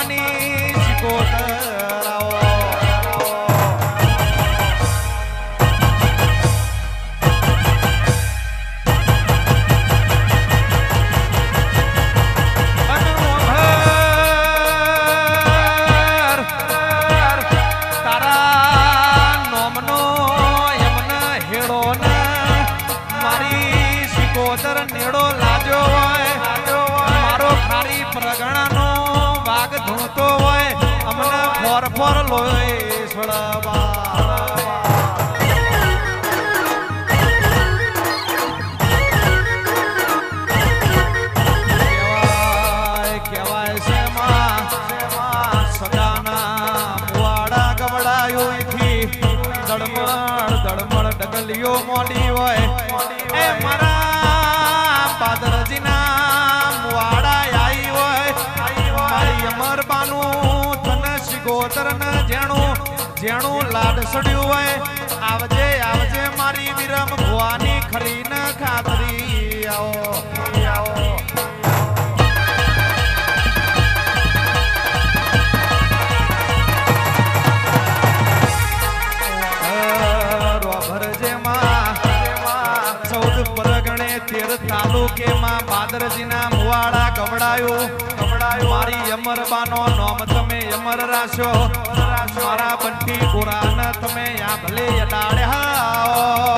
અમરબાની સિકોતર આવો નેડો લાજો હોય મારો ખારી પ્રગણાનો વાગ ધૂણતો હોય અમને ફોર ફોર લોય છોડવા કહેવાય છે માં સદાના મુવાડા ગવડાયો એથી દડમડ દડમડ ડગલીઓ મોડી હોય એ મારા પાદરજીના મુવાડા આઈ હોય મારી અમરબાનું તને સિકોતર ને જેણું લાડ સડ્યું હોય આવજે આવજે મારી વિરમ ભુવાની ખરી ન ખાતરી આવો તાલુકે માં પાદરજીના મુવાડા કવડાયો મારી અમરબાનો નોમ તમે અમર રાશો મારા બંટી પુરાણ તમે આ ભલે અડાડ્યા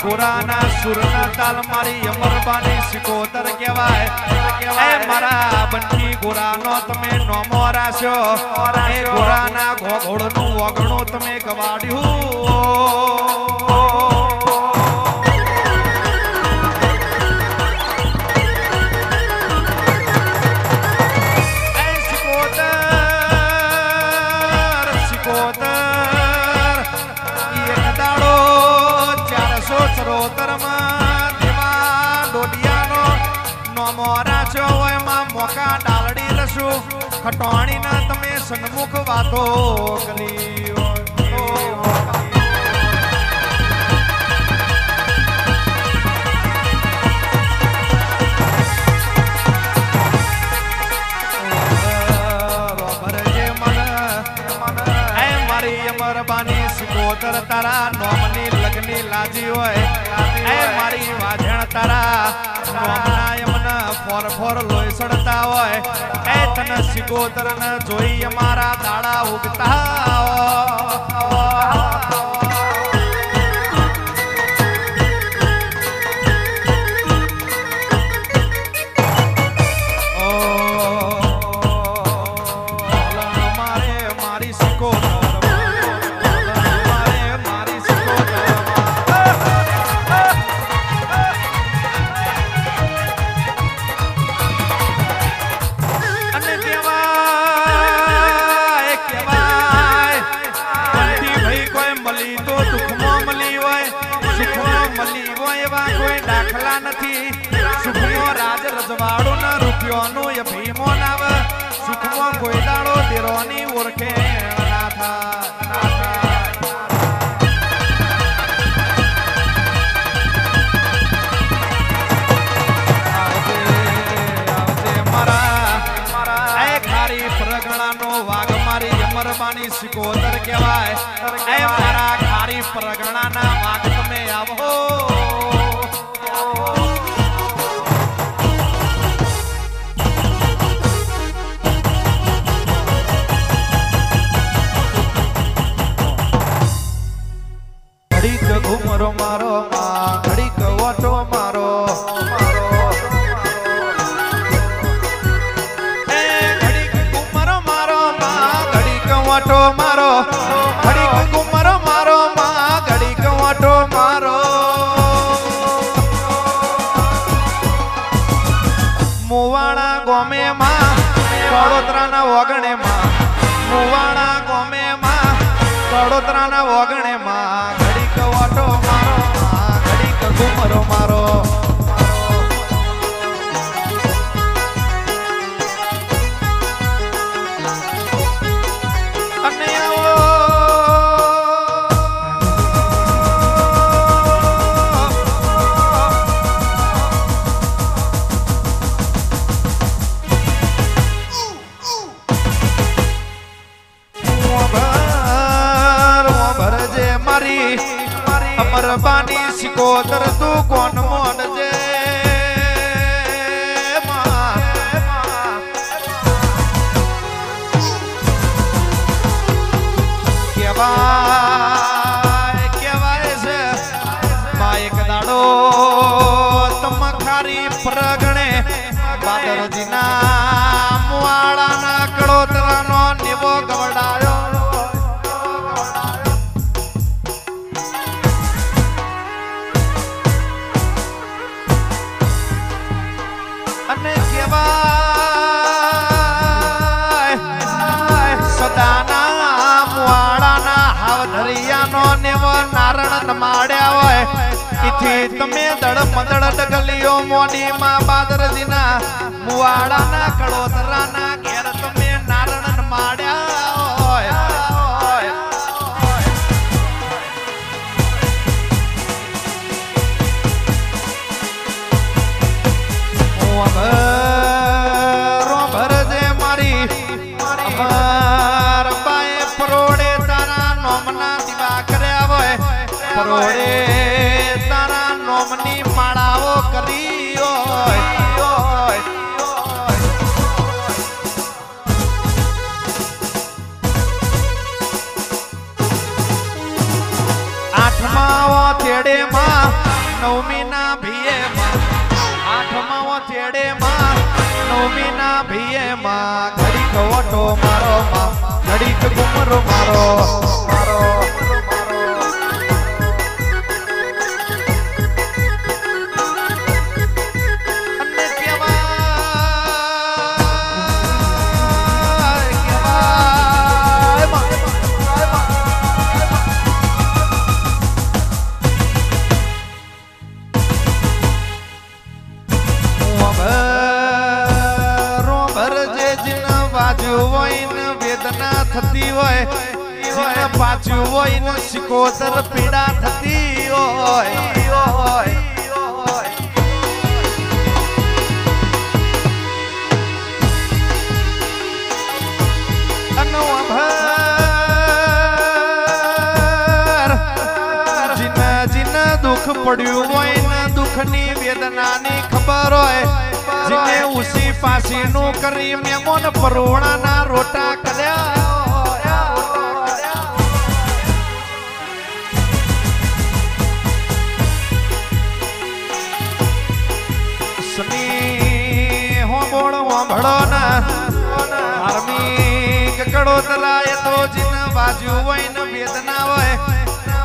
ગોરાના સુરના તાલ મારી અમરબાની સિકોતર કહેવાય એ મારા બંટી ગોરાનો તમે નોમો રાશો એ ગોરાના ઘોઘોડનું વગણું તમે ગવાડ્યું મોકા ડાલડી લશું ખટવાણી ના તમે સન્મુખ વાતો કરી મારી અમરબાની સિકોતર તારા નોમની લગની લાજી હોય એ મારી વાજણ તારા નોમના યમના ફોર ફોર લોય સડતા હોય એ તને સિકોતર ને જોઈ અમારા દાડા ઉગતા દાખલા નથી સુખનો રાજ રજવાડો ના રૂપિયોનો ભીમો નાવ સુખમાં કોઈ દાડો દેરોની ઓળખે ના થાય અમરબાની સિકોતર કહેવાય એ મારા ખારી પરગણાના વાગ તમે આવો ઓટો મારો ઘડીક ગુમર મારો માં ઘડીક ઓટો મારો મુવાણા ગોમે માં કડોતરાના વગણે માં મુવાણા ગોમે માં કડોતરાના વગણે માં ઘડીક ઓટો મારો માં ઘડીક ગુમર મારો અમરબાની સિકોતર તું કોણ મોડજે કેવાય કેવાય છે માં એક દાડો તમખારી પ્રગણે બાદરજીના મુવાડાના કડોતરાનો નેવો ગવડાયો અને કેવાય સદાના મુવાડાના હાવધરિયાનો નેવો નારણ માડ્યા હોય ઇથી તમે દડ મંદડ ડગલીઓ મોડીમાં બાદરજીના મુવાડાના કડોતરાના ઘેર તમે નારણ માડ્યા હોય ભરજે મારી બાએ પરોડે તારા નોમના દીવા કર્યા હોય પરોડે તારા નોમની માળાઓ કરી હોય આઠમા થેડે માં નવમી ના ભીએ માં આઠમા થેડે માં નવમી ના ભીએ માં ઘડીક ઓટો મારો માં ઘડીક ગુમરો મારો મારો અને કેવાય વેદના થતી હોય પાછું હોય ને સિકોતર પીડા થતી હોય જીને દુઃખ પડ્યું હોય ને દુઃખની વેદનાની ખબર હોય જીને ઉસી પાસીનું કરી મેમોન પરોણાના રોટા કર્યા સની હોંભળો ના ધાર્મિક કડોતરાએ તો જીને બાજુ હોય ને વેદના હોય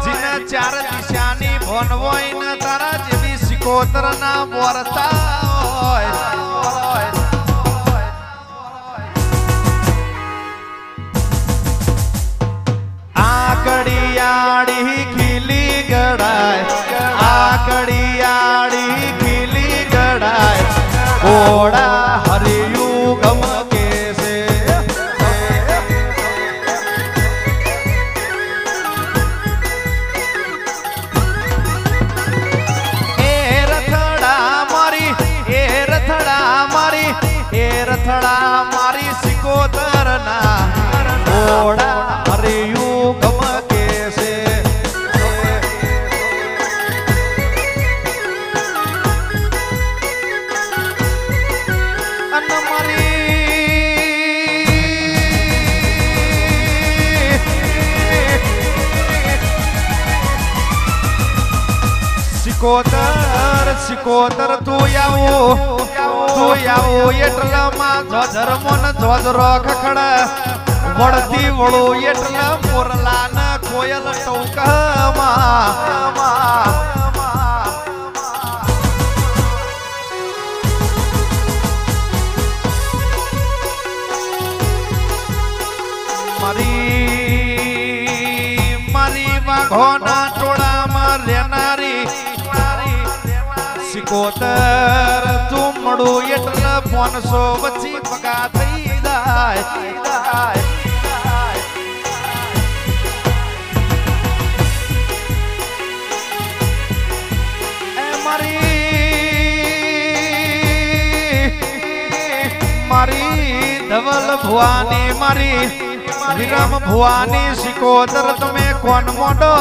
જીને ચાર દિશાની ભોન હોય ને તારા જેવી સિકોતરના બોરતા હોય આકડિયાળી ખીલી ગડાય આકડિયાળી ખીલી ગડાય ઘોડા હરિયું ગમકે છે એ રથડા મારી સિકોતરના ઘોડા હરિયું ગમકે છે અને સિકોતર તું આવો એટલામાં જોજરમો ને જોજરો ખખડ વળતી વળો એટલે મોરલા ન કોયલ ટોકમાં મારી વાઘોના ટોળામાં લેનારી સિકોતર તું મળું એટલે 500 વચ્ચી પગા થઈ જાય મારી ધવલ ભુવાની મારી વિરમ ભુવાની સિકોતર તમે કોણ મોડો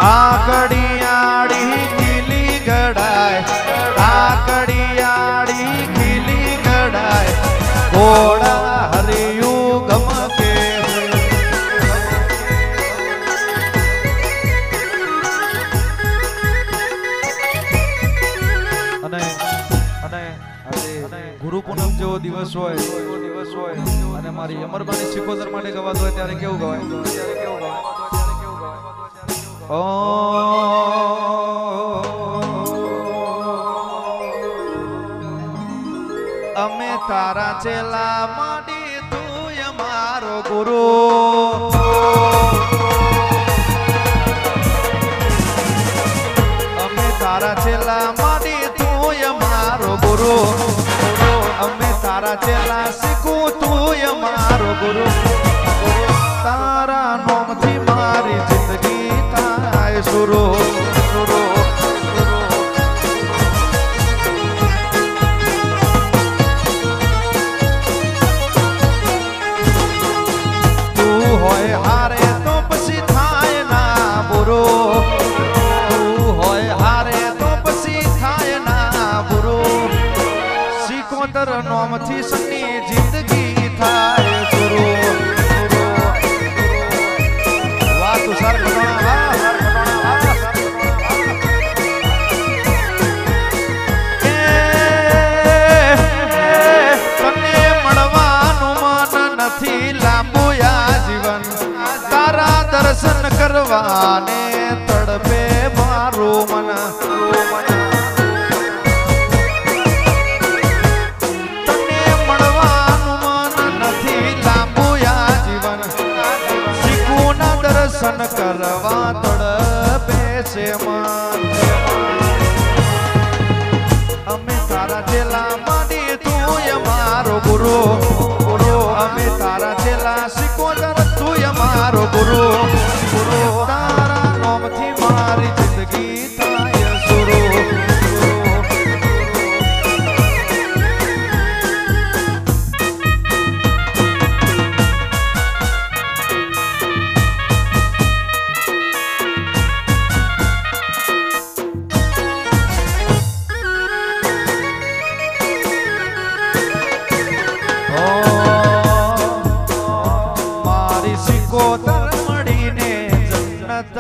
આકડિયાળી ખીલી ગડાય આકડિયાળી ખીલી ગડાય ઘોડા હરિયું ગમકે ગુરુ પૂનમ જેવો દિવસ હોય અને મારી અમરબાની સિકોતર માટે ગવાતો હોય ત્યારે કેવું ગવાય અમે તારા ચેલા માડી તું અમારો ગુરુ અમે તારા ચેલા માડી તું અમારો ગુરુ અમે તારા ચેલા શીખું તું અમારો ગુરુ તારા નામથી મારી જિંદગી થાય સુરો તું હોય હારે તો પછી થાય ના બુરો તું હોય હારે તો પછી થાય ના બુરો સિકોતર નામથી સની જિંદગી થાય સુરો દર્શન કરવાને તડપે મારું મન તને મળવાનું મન નથી લાંબુ આ જીવન શીખું ના દર્શન કરવા તડપે છે મન અમે તારા ચેલા માંડી તું અમારો ગુરુ અમે તારા ચેલા સિકોતર તું અમારો ગુરુ તારા નામથી મારી જિંદગી થાય સુરો સિકોતર મળીને જન્નત